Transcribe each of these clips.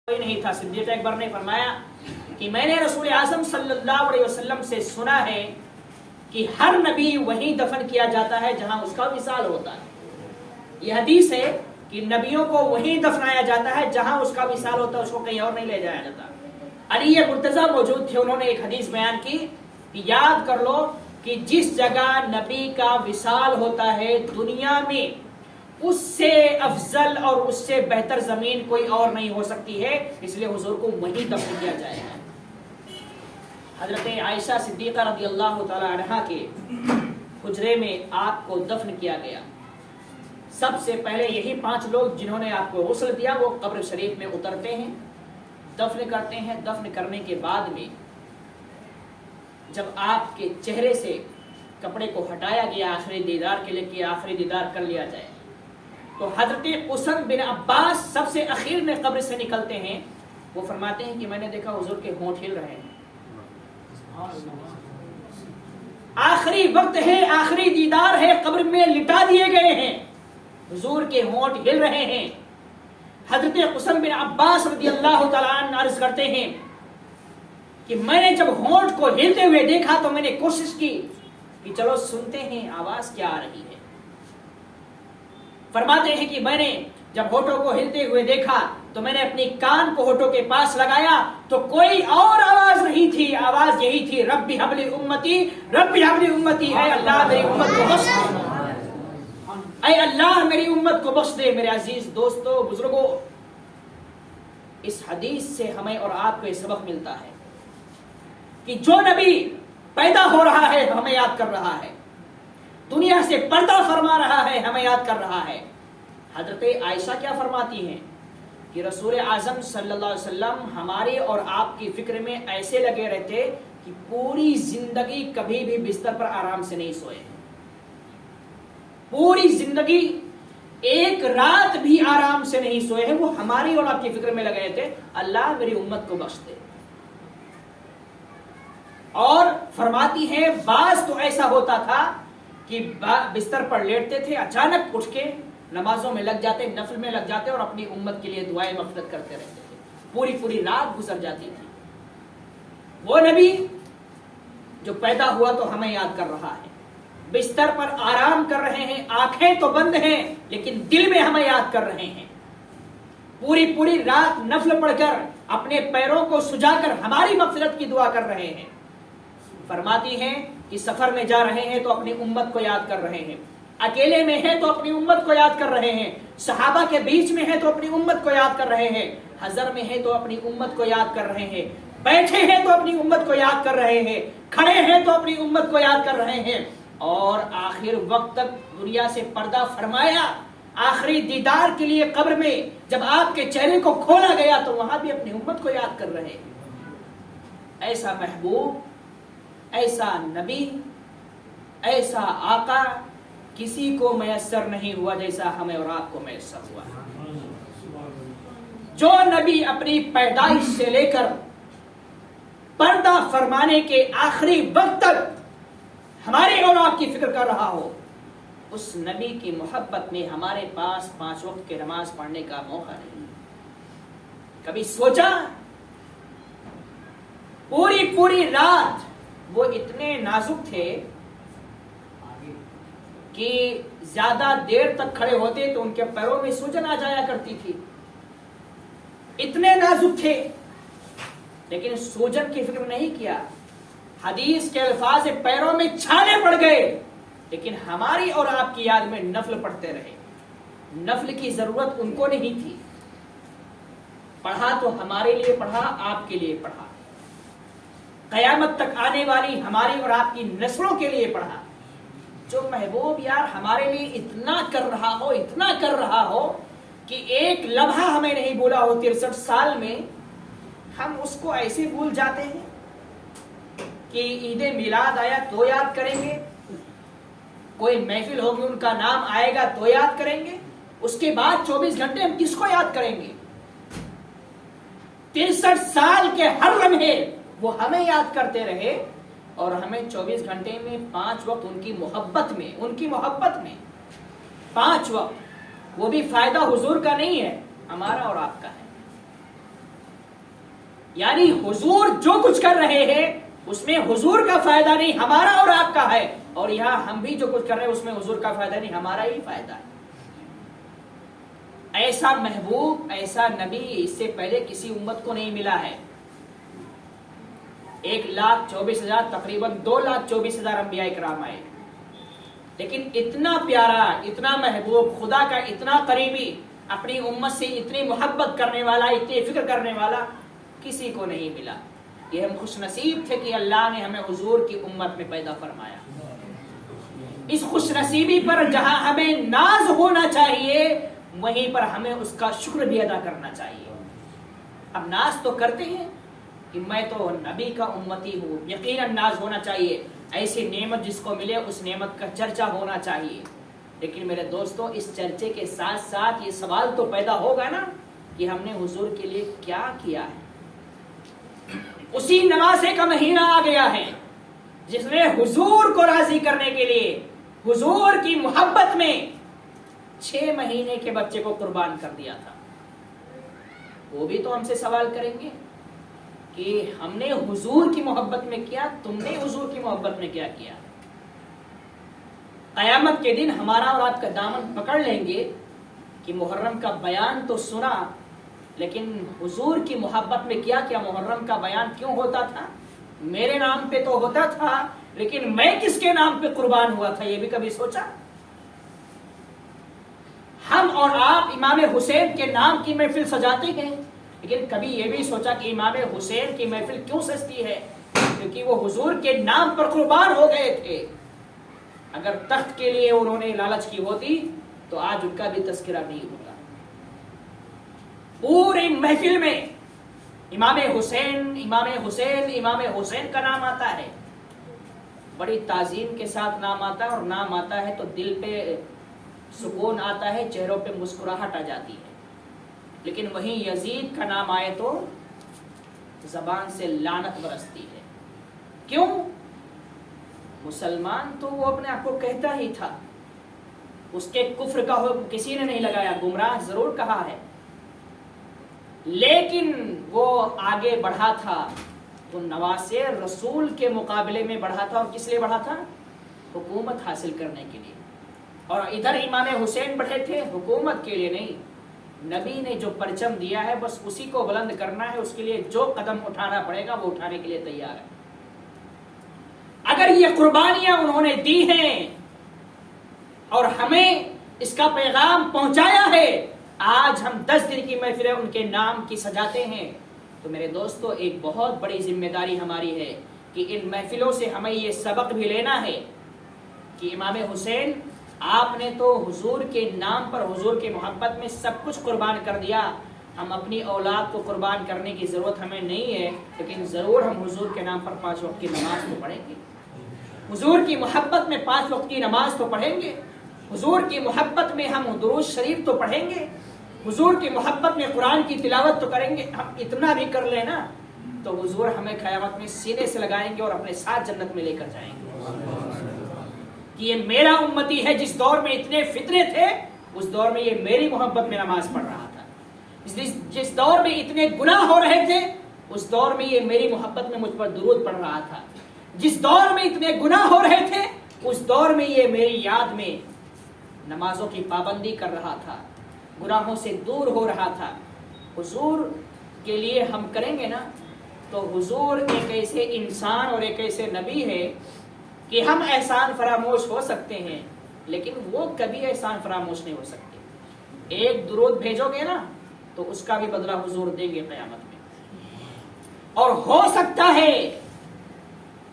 کوئی نہیں تھا. صدیق اکبر نے فرمایا کہ میں نے رسول اعظم صلی اللہ علیہ وسلم سے سنا ہے کہ ہر نبی وہیں دفن کیا جاتا ہے جہاں اس کا وصال ہوتا ہے. یہ حدیث ہے کہ نبیوں کو وہیں دفنایا جاتا ہے جہاں اس کا وصال ہوتا ہے, اس کو کہیں اور نہیں لے جایا جاتا. علی مرتضیٰ موجود تھے, انہوں نے ایک حدیث بیان کی کہ یاد کر لو کہ جس جگہ نبی کا وصال ہوتا ہے دنیا میں اس سے افضل اور اس سے بہتر زمین کوئی اور نہیں ہو سکتی ہے, اس لیے حضور کو وہیں دفن کیا جائے گا. حضرت عائشہ صدیقہ رضی اللہ تعالی عنہا کے حجرے میں آپ کو دفن کیا گیا. سب سے پہلے یہی 5 لوگ جنہوں نے آپ کو غسل دیا وہ قبر شریف میں اترتے ہیں, دفن کرتے ہیں. دفن کرنے کے بعد میں جب آپ کے چہرے سے کپڑے کو ہٹایا گیا آخری دیدار کے لیے کہ آخری دیدار کر لیا جائے, تو حضرت قسم بن عباس سب سے اخیر میں قبر سے نکلتے ہیں. وہ فرماتے ہیں کہ میں نے دیکھا حضور کے ہونٹ ہل رہے ہیں, آخری وقت ہے, آخری دیدار ہے, قبر میں لٹا دیے گئے ہیں, حضور کے ہونٹ ہل رہے ہیں. حضرت قسم بن عباس رضی اللہ تعالیٰ عنہ عرض کرتے ہیں کہ میں نے جب ہونٹ کو ہلتے ہوئے دیکھا تو میں نے کوشش کی کہ چلو سنتے ہیں آواز کیا آ رہی ہے. فرماتے ہیں کہ میں نے جب ہونٹوں کو ہلتے ہوئے دیکھا تو میں نے اپنی کان کو ہونٹوں کے پاس لگایا تو کوئی اور آواز نہیں تھی, آواز یہی تھی ربی حبلی امتی, ربی حبلی امتی, اے اللہ میری امت کو بخش دے, اے اللہ میری امت کو بخش دے. میرے عزیز دوستو بزرگوں, اس حدیث سے ہمیں اور آپ کو یہ سبق ملتا ہے کہ جو نبی پیدا ہو رہا ہے ہمیں یاد کر رہا ہے, دنیا سے پردہ فرما رہا ہے ہمیں یاد کر رہا ہے. حضرت عائشہ کیا فرماتی ہیں کہ رسول اعظم صلی اللہ علیہ وسلم ہمارے اور آپ کی فکر میں ایسے لگے رہتے کہ پوری زندگی کبھی بھی بستر پر آرام سے نہیں سوئے, پوری زندگی ایک رات بھی آرام سے نہیں سوئے ہیں. وہ ہماری اور آپ کی فکر میں لگے تھے اللہ میری امت کو بخش دے. اور فرماتی ہے بعض تو ایسا ہوتا تھا کہ بستر پر لیٹتے تھے, اچانک اٹھ کے نمازوں میں لگ جاتے, نفل میں لگ جاتے اور اپنی امت کے لیے دعائیں مغفرت کرتے رہتے تھے. پوری پوری رات گزر جاتی تھی. وہ نبی جو پیدا ہوا تو ہمیں یاد کر رہا ہے, بستر پر آرام کر رہے ہیں, آنکھیں تو بند ہیں لیکن دل میں ہمیں یاد کر رہے ہیں. پوری پوری رات نفل پڑھ کر اپنے پیروں کو سجا کر ہماری مغفرت کی دعا کر رہے ہیں. فرماتی ہیں کہ سفر میں جا رہے ہیں تو اپنی امت کو یاد کر رہے ہیں, اکیلے میں ہیں تو اپنی امت کو یاد کر رہے ہیں, صحابہ کے بیچ میں ہیں تو اپنی امت کو یاد کر رہے ہیں, حضر میں ہیں تو اپنی امت کو یاد کر رہے ہیں, بیٹھے ہیں تو اپنی امت کو یاد کر رہے ہیں, کھڑے ہیں تو اپنی امت کو یاد کر رہے ہیں. اور آخر وقت تک دنیا سے پردہ فرمایا, آخری دیدار کے لیے قبر میں جب آپ کے چہرے کو کھولا گیا تو وہاں بھی اپنی امت کو یاد کر رہے ہیں. ایسا محبوب, ایسا نبی, ایسا آقا کسی کو میسر نہیں ہوا جیسا ہمیں اور آپ کو میسر ہوا. جو نبی اپنی پیدائش سے لے کر پردہ فرمانے کے آخری وقت تک ہمارے اور آپ کی فکر کر رہا ہو, اس نبی کی محبت میں ہمارے پاس 5 وقت کی نماز پڑھنے کا موقع نہیں. کبھی سوچا پوری پوری رات وہ اتنے نازک تھے کہ زیادہ دیر تک کھڑے ہوتے تو ان کے پیروں میں سوجن آ جایا کرتی تھی, اتنے نازک تھے لیکن سوجن کی فکر نہیں کیا. حدیث کے الفاظ پیروں میں چھالے پڑ گئے لیکن ہماری اور آپ کی یاد میں نفل پڑھتے رہے. نفل کی ضرورت ان کو نہیں تھی, پڑھا تو ہمارے لیے پڑھا, آپ کے لیے پڑھا, قیامت تک آنے والی ہماری اور آپ کی نسلوں کے لیے پڑھا. جو محبوب یار ہمارے لیے اتنا کر رہا ہو, اتنا کر رہا ہو کہ ایک لمحہ ہمیں نہیں بولا ہو 63 سال میں, ہم اس کو ایسے بھول جاتے ہیں کہ عید میلاد آیا تو یاد کریں گے, کوئی محفل ہوگی ان کا نام آئے گا تو یاد کریں گے, اس کے بعد 24 گھنٹے ہم کس کو یاد کریں گے. 63 سال کے ہر لمحے وہ ہمیں یاد کرتے رہے اور ہمیں 24 گھنٹے میں 5 وقت ان کی محبت میں 5 وقت, وہ بھی فائدہ حضور کا نہیں ہے, ہمارا اور آپ کا ہے. یعنی حضور جو کچھ کر رہے ہیں اس میں حضور کا فائدہ نہیں، ہمارا اور آپ کا ہے، اور یہاں ہم بھی جو کچھ کر رہے ہیں اس میں حضور کا فائدہ نہیں، ہمارا ہی فائدہ ہے۔ ایسا محبوب، ایسا نبی اس سے پہلے کسی امت کو نہیں ملا ہے۔ 1,24,000 تقریباً 2,24,000 انبیاء کرام آئے، لیکن اتنا پیارا، اتنا محبوب، خدا کا اتنا قریبی، اپنی امت سے اتنی محبت کرنے والا، اتنی فکر کرنے والا کسی کو نہیں ملا۔ یہ ہم خوش نصیب تھے کہ اللہ نے ہمیں حضور کی امت میں پیدا فرمایا۔ اس خوش نصیبی پر جہاں ہمیں ناز ہونا چاہیے وہیں پر ہمیں اس کا شکر بھی ادا کرنا چاہیے۔ اب ناز تو کرتے ہیں کہ میں تو نبی کا امتی ہوں، یقیناً ناز ہونا چاہیے، ایسی نعمت جس کو ملے اس نعمت کا چرچا ہونا چاہیے، لیکن میرے دوستو اس چرچے کے ساتھ ساتھ یہ سوال تو پیدا ہوگا نا کہ ہم نے حضور کے لیے کیا کیا ہے۔ اسی نواسے کا مہینہ آ گیا ہے جس نے حضور کو راضی کرنے کے لیے حضور کی محبت میں 6 مہینے کے بچے کو قربان کر دیا تھا۔ وہ بھی تو ہم سے سوال کریں گے کہ ہم نے حضور کی محبت میں کیا، تم نے حضور کی محبت میں کیا کیا۔ قیامت کے دن ہمارا اور آپ کا دامن پکڑ لیں گے کہ محرم کا بیان تو سنا لیکن حضور کی محبت میں کیا کیا، محرم کا بیان کیوں ہوتا تھا؟ میرے نام پہ تو ہوتا تھا لیکن میں کس کے نام پہ قربان ہوا تھا، یہ بھی کبھی سوچا؟ ہم اور آپ امام حسین کے نام کی محفل سجاتے ہیں لیکن کبھی یہ بھی سوچا کہ امام حسین کی محفل کیوں سجتی ہے؟ کیونکہ وہ حضور کے نام پر قربان ہو گئے تھے۔ اگر تخت کے لیے انہوں نے لالچ کی ہوتی تو آج ان کا بھی تذکرہ نہیں ہوتا۔ پوری محفل میں امام حسین امام حسین امام حسین کا نام آتا ہے، بڑی تعظیم کے ساتھ نام آتا ہے، اور نام آتا ہے تو دل پہ سکون آتا ہے، چہروں پہ مسکراہٹ آ جاتی ہے۔ لیکن وہیں یزید کا نام آئے تو زبان سے لعنت برستی ہے۔ کیوں؟ مسلمان تو وہ اپنے آپ کو کہتا ہی تھا، اس کے کفر کا حکم کسی نے نہیں لگایا، گمراہ ضرور کہا ہے، لیکن وہ آگے بڑھا تھا، وہ نواسے رسول کے مقابلے میں بڑھا تھا، اور کس لیے بڑھا تھا؟ حکومت حاصل کرنے کے لیے۔ اور ادھر امام حسین بڑھے تھے حکومت کے لیے نہیں، نبی نے جو پرچم دیا ہے بس اسی کو بلند کرنا ہے، اس کے لیے جو قدم اٹھانا پڑے گا وہ اٹھانے کے لیے تیار ہے۔ اگر یہ قربانیاں انہوں نے دی ہیں اور ہمیں اس کا پیغام پہنچایا ہے، آج ہم 10 دن کی محفلیں ان کے نام کی سجاتے ہیں، تو میرے دوستو ایک بہت بڑی ذمہ داری ہماری ہے کہ ان محفلوں سے ہمیں یہ سبق بھی لینا ہے کہ امام حسین آپ نے تو حضور کے نام پر حضور کی محبت میں سب کچھ قربان کر دیا، ہم اپنی اولاد کو قربان کرنے کی ضرورت ہمیں نہیں ہے، لیکن ضرور ہم حضور کے نام پر 5 وقت کی نماز تو پڑھیں گے، حضور کی محبت میں 5 وقت کی نماز تو پڑھیں گے، حضور کی محبت میں ہم درود شریف تو پڑھیں گے، حضور کی محبت میں قرآن کی تلاوت تو کریں گے۔ ہم اتنا بھی کر لیں نا تو حضور ہمیں قیامت میں سینے سے لگائیں گے اور اپنے ساتھ جنت میں لے کر جائیں گے کہ یہ میرا امتی ہے۔ جس دور میں اتنے فتنے تھے اس دور میں یہ میری محبت میں نماز پڑھ رہا تھا، جس دور میں اتنے گناہ ہو رہے تھے اس دور میں یہ میری محبت میں مجھ پر درود پڑھ رہا تھا، جس دور میں اتنے گناہ ہو رہے تھے اس دور میں یہ میری یاد میں نمازوں کی پابندی کر رہا تھا، گناہوں سے دور ہو رہا تھا۔ حضور کے لیے ہم کریں گے نا تو حضور ایک ایسے انسان اور ایک ایسے نبی ہے کہ ہم احسان فراموش ہو سکتے ہیں لیکن وہ کبھی احسان فراموش نہیں ہو سکتے۔ ایک درود بھیجو گے نا تو اس کا بھی بدلہ حضور دیں گے قیامت میں، اور ہو سکتا ہے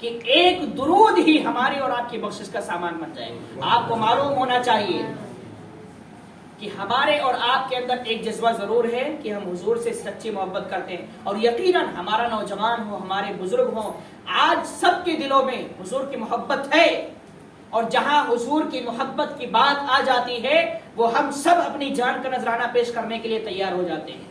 کہ ایک درود ہی ہماری اور آپ کی بخشش کا سامان بن جائے۔ آپ کو معلوم ہونا چاہیے کہ ہمارے اور آپ کے اندر ایک جذبہ ضرور ہے کہ ہم حضور سے سچی محبت کرتے ہیں، اور یقیناً ہمارا نوجوان ہو، ہمارے بزرگ ہوں، آج سب کے دلوں میں حضور کی محبت ہے، اور جہاں حضور کی محبت کی بات آ جاتی ہے وہ ہم سب اپنی جان کا نذرانہ پیش کرنے کے لیے تیار ہو جاتے ہیں۔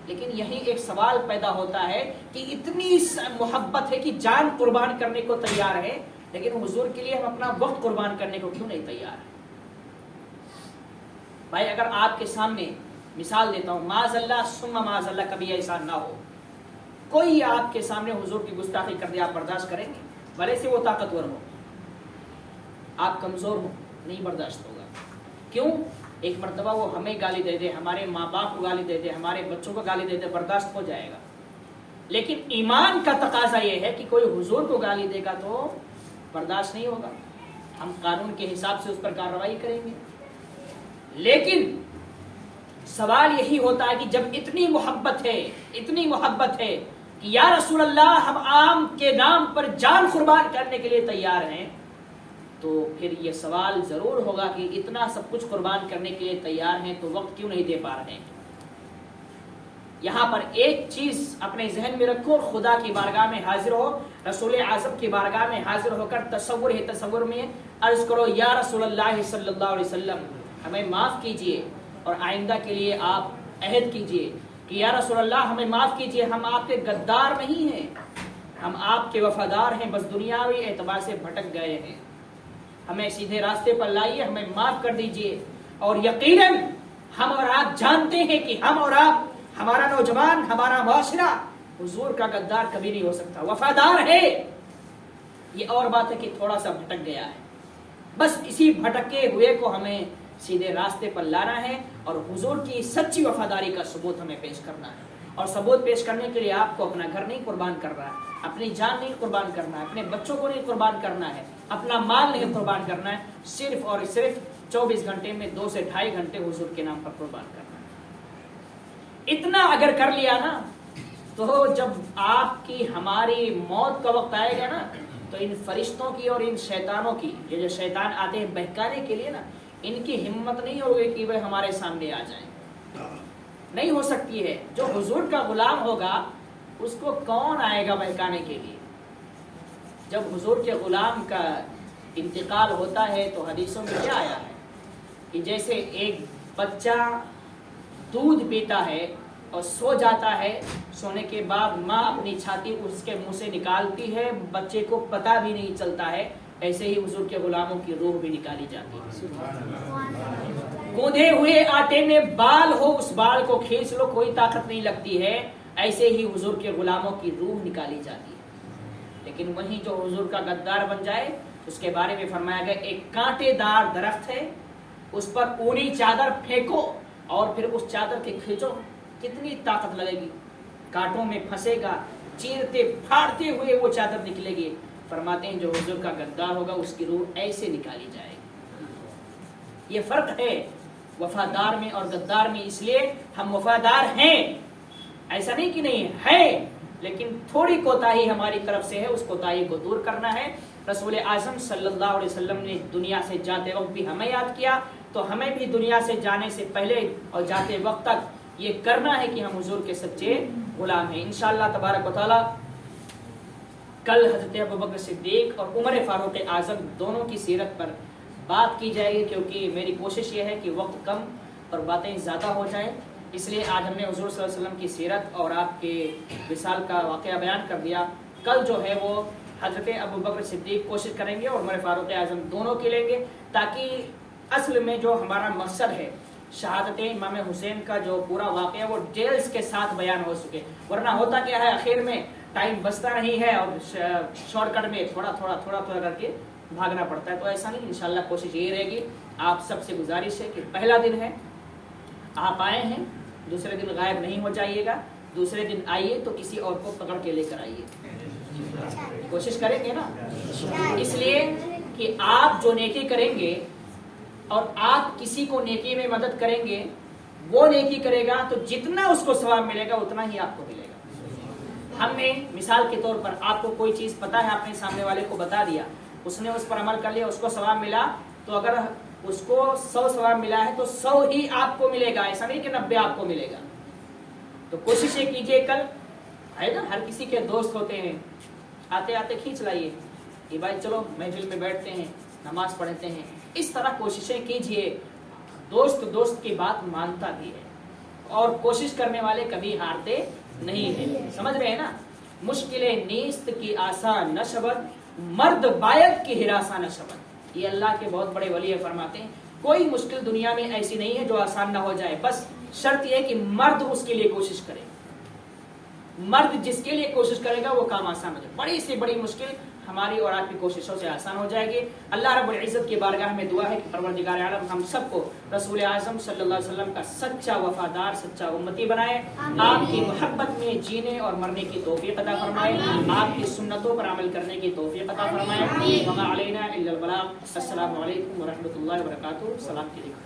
لیکن یہی ایک سوال پیدا ہوتا ہے کہ اتنی محبت ہے کہ جان قربان کرنے کو تیار ہے، لیکن حضور کے لیے ہم اپنا وقت قربان کرنے کو کیوں نہیں تیار ہیں؟ بھائی اگر آپ کے سامنے مثال دیتا ہوں، معاذ اللہ ثم معاذ اللہ کبھی ایسا نہ ہو کوئی آپ کے سامنے حضور کی گستاخی کر دے آپ برداشت کریں گے؟ بھلے سے وہ طاقتور ہو، آپ کمزور ہو، نہیں برداشت ہوگا۔ کیوں؟ ایک مرتبہ وہ ہمیں گالی دے دے، ہمارے ماں باپ کو گالی دے دے، ہمارے بچوں کو گالی دے دے، برداشت ہو جائے گا۔ لیکن ایمان کا تقاضا یہ ہے کہ کوئی حضور کو گالی دے گا تو برداشت نہیں ہوگا، ہم قانون کے حساب سے اس پر کارروائی کریں گے۔ لیکن سوال یہی ہوتا ہے کہ جب اتنی محبت ہے کہ یا رسول اللہ ہم آپ کے نام پر جان قربان کرنے کے لیے تیار ہیں، تو پھر یہ سوال ضرور ہوگا کہ اتنا سب کچھ قربان کرنے کے لیے تیار ہیں تو وقت کیوں نہیں دے پا رہے ہیں؟ یہاں پر ایک چیز اپنے ذہن میں رکھو، خدا کی بارگاہ میں حاضر ہو، رسول اعظم کی بارگاہ میں حاضر ہو کر تصور میں عرض کرو، یا رسول اللہ صلی اللہ علیہ وسلم ہمیں معاف کیجئے، اور آئندہ کے لیے آپ عہد کیجئے کہ یا رسول اللہ ہمیں معاف کیجئے، ہم آپ کے غدار نہیں ہیں، ہم آپ کے وفادار ہیں، بس دنیاوی اعتبار سے بھٹک گئے ہیں، ہمیں سیدھے راستے پر لائیے، ہمیں معاف کر دیجئے۔ اور یقیناً ہم اور آپ جانتے ہیں کہ ہم اور آپ، ہمارا نوجوان، ہمارا معاشرہ حضور کا غدار کبھی نہیں ہو سکتا، وفادار ہے۔ یہ اور بات ہے کہ تھوڑا سا بھٹک گیا ہے، بس اسی بھٹکے ہوئے کو ہمیں سیدھے راستے پر لانا ہے، اور حضور کی سچی وفاداری کا ثبوت ہمیں پیش کرنا ہے۔ اور ثبوت پیش کرنے کے لیے آپ کو اپنا گھر نہیں قربان کرنا ہے، اپنی جان نہیں قربان کرنا ہے، اپنے بچوں کو نہیں قربان کرنا ہے، اپنا مال نہیں قربان کرنا ہے، صرف اور صرف 24 گھنٹے میں 2 سے 2.5 گھنٹے حضور کے نام پر قربان کرنا ہے۔ اتنا اگر کر لیا نا، تو جب آپ کی ہماری موت کا وقت آئے گا نا، تو ان فرشتوں کی اور ان شیطانوں کی، یہ جو شیطان آتے ہیں بہکانے کے لیے نا، ان کی ہمت نہیں ہوگی کہ وہ ہمارے سامنے آ جائیں، نہیں ہو سکتی ہے۔ جو حضور کا غلام ہوگا اس کو کون آئے گا بہکانے کے لیے؟ جب حضور کے غلام کا انتقال ہوتا ہے تو حدیثوں میں کیا آیا ہے کہ جیسے ایک بچہ دودھ پیتا ہے اور سو جاتا ہے، سونے کے بعد ماں اپنی چھاتی اس کے منہ سے نکالتی ہے، بچے کو پتہ بھی نہیں چلتا ہے، ایسے ہی حضور کے غلاموں کی روح بھی نکالی جاتی ہے۔ گوندھے ہوئے آٹے میں بال ہو، اس بال کو کھینچ لو کوئی طاقت نہیں لگتی ہے، ایسے ہی حضور کے غلاموں کی روح نکالی جاتی ہے۔ لیکن وہیں جو حضور کا غدار بن جائے، اس کے بارے میں فرمایا گیا ایک کانٹے دار درخت ہے، اس پر اونی چادر پھینکو اور پھر اس چادر کے کھینچو، کتنی طاقت لگے گی، کانٹوں میں پھنسے گا، چیرتے پھاڑتے ہوئے وہ چادر نکلے گی۔ فرماتے ہیں جو حضور کا غدار ہوگا اس کی روح ایسے نکالی جائے گی۔ یہ فرق ہے وفادار میں اور غدار میں، اس لیے ہم وفادار ہیں، ایسا نہیں کہ نہیں ہے، لیکن تھوڑی کوتاہی ہماری طرف سے ہے، اس کوتاہی کو دور کرنا ہے۔ رسول اعظم صلی اللہ علیہ وسلم نے دنیا سے جاتے وقت بھی ہمیں یاد کیا، تو ہمیں بھی دنیا سے جانے سے پہلے اور جاتے وقت تک یہ کرنا ہے کہ ہم حضور کے سچے غلام ہیں۔ انشاءاللہ تبارک و تعالی کل حضرت ابوبکر صدیق اور عمر فاروق اعظم دونوں کی سیرت پر بات کی جائے گی، کیونکہ میری کوشش یہ ہے کہ وقت کم اور باتیں زیادہ ہو جائیں، اس لیے آج ہم نے حضور صلی اللہ علیہ وسلم کی سیرت اور آپ کے وصال کا واقعہ بیان کر دیا۔ کل جو ہے وہ حضرت ابوبکر صدیق کوشش کریں گے اور عمر فاروق اعظم دونوں کے لیں گے، تاکہ اصل میں جو ہمارا مقصد ہے شہادت امام حسین کا جو پورا واقعہ وہ ڈیٹیلز کے ساتھ بیان ہو سکے، ورنہ ہوتا کیا ہے آخر میں ٹائم بچتا نہیں ہے اور شارٹ کٹ میں تھوڑا کر کے بھاگنا پڑتا ہے، تو ایسا نہیں۔ انشاءاللہ کوشش یہی رہے گی۔ آپ سب سے گزارش ہے کہ پہلا دن ہے، آپ آئے ہیں، دوسرے دن غائب نہیں ہو جائیے گا، دوسرے دن آئیے تو کسی اور کو پکڑ کے لے کر آئیے، کوشش کریں گے نا، اس لیے کہ آپ جو نیکی کریں گے اور آپ کسی کو نیکی میں مدد کریں گے، وہ نیکی کرے گا تو جتنا اس کو ثواب ملے گا اتنا ہی آپ کو ملے گا۔ ہم نے مثال کے طور پر آپ کو کوئی چیز پتا ہے، آپ نے سامنے والے کو بتا دیا، اس نے اس پر عمل کر لیا، اس کو ثواب ملا، تو اگر اس کو 100 ثواب ملا ہے تو 100 ہی آپ کو ملے گا، ایسا نہیں کہ 90 آپ کو ملے گا۔ تو کوشش یہ کیجئے، کل ہے نا ہر کسی کے دوست ہوتے ہیں، آتے آتے کھینچ لائیے کہ بھائی چلو محفل میں بیٹھتے ہیں، نماز پڑھتے ہیں، اس طرح کوششیں کیجئے۔ دوست کی بات مانتا بھی ہے، اور کوشش کرنے والے کبھی ہارتے نہیں ہیں، سمجھ رہے ہیں نا۔ مشکلیں نیست کی آسان نہ شود، مرد باید کی ہراساں نہ شود، یہ اللہ کے بہت بڑے ولی فرماتے ہیں کوئی مشکل دنیا میں ایسی نہیں ہے جو آسان نہ ہو جائے، بس شرط یہ ہے کہ مرد اس کے لیے کوشش کرے۔ مرد جس کے لیے کوشش کرے گا وہ کام آسان ہو جائے. بڑی سے بڑی مشکل ہماری اور آپ کی کوششوں سے آسان ہو جائے گی. اللہ رب العزت کی بارگاہ میں دعا ہے کہ پروردگار عالم ہم سب کو رسول اعظم صلی اللہ علیہ وسلم کا سچا وفادار سچا امتی بنائے, آپ کی محبت میں جینے اور مرنے کی توفیق عطا فرمائے, آپ کی سنتوں پر عمل کرنے کی توفیق عطا فرمائے. وما علینا الا البلاغ. السلام علیکم ورحمۃ اللہ وبرکاتہ. سلام کے لیے